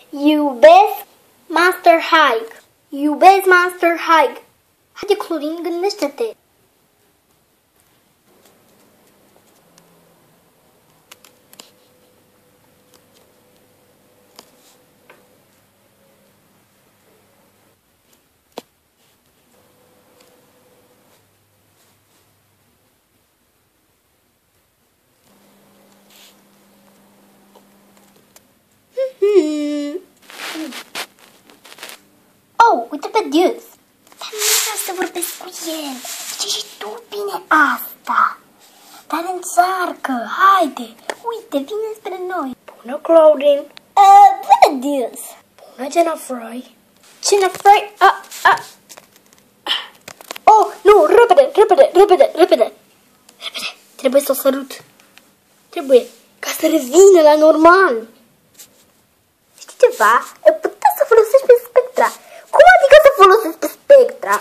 Iubesc Master Hike. Iubesc Master Hike. Haide, Clorin, gândește-te. Oh, uite pe Deus. Dar nu vreau să vorbesc cu el. Știi și tu bine asta. Dar înțarcă, haide. Uite, vine spre noi. Bună, Claudine. Bună, Deus. Bună, Jennifer. Jennifer, Oh, nu, repede. Trebuie să o sărut. Trebuie, ca să revină la normal. știi ceva? Putea să folosești pe Spectra. Cum adică să folosești pe Spectra?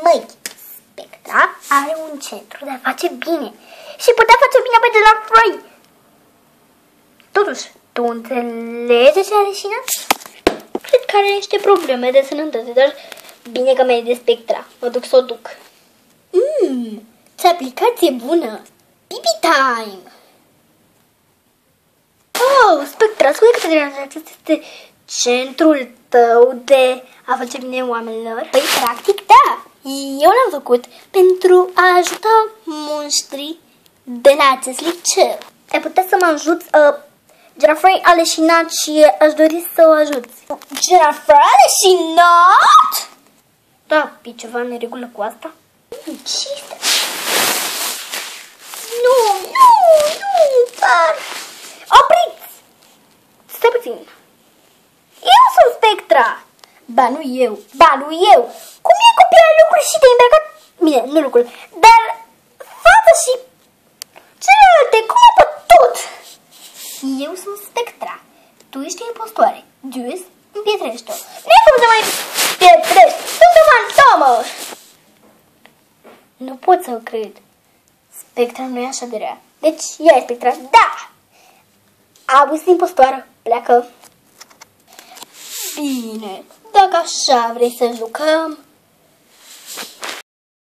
Măi, Spectra are un centru de a face bine. Și putea face bine pe Jennifer. Totuși, tu înțelegi ce are și ea? Cred că are niște probleme de sănătate, dar bine că mi-ai de Spectra. Mă duc să o duc. Ce aplicație bună! Pipi time! Oh, Spectra, spune că acesta este centrul tău de a face bine oamenilor? Păi, practic, da! Eu l-am făcut pentru a ajuta monștrii de la acest liceu. Ai putea să mă ajuți? Jennifer a leșinat și aș dori să o ajuți. Jennifer a leșinat? Da, e ceva în regulă cu asta? Ce este? Nu, dar... Opriți! Stai puțin. Eu sunt Spectra. Ba nu eu. Cum e copia lucruri și te-ai îmbrăcat? Bine, nu lucruri, dar față și celelalte, cum ai putut? Eu sunt Spectra. Tu ești impostoare. Deus, împietrește-o. Nu e cum să mai împietrești, sunt o fantomă. Nu pot să o cred. Spectra nu e așa de rea. Deci, ea e Spectra. Da! Abuz impostoară. Pleacă. Bine, dacă așa vrei să jucăm,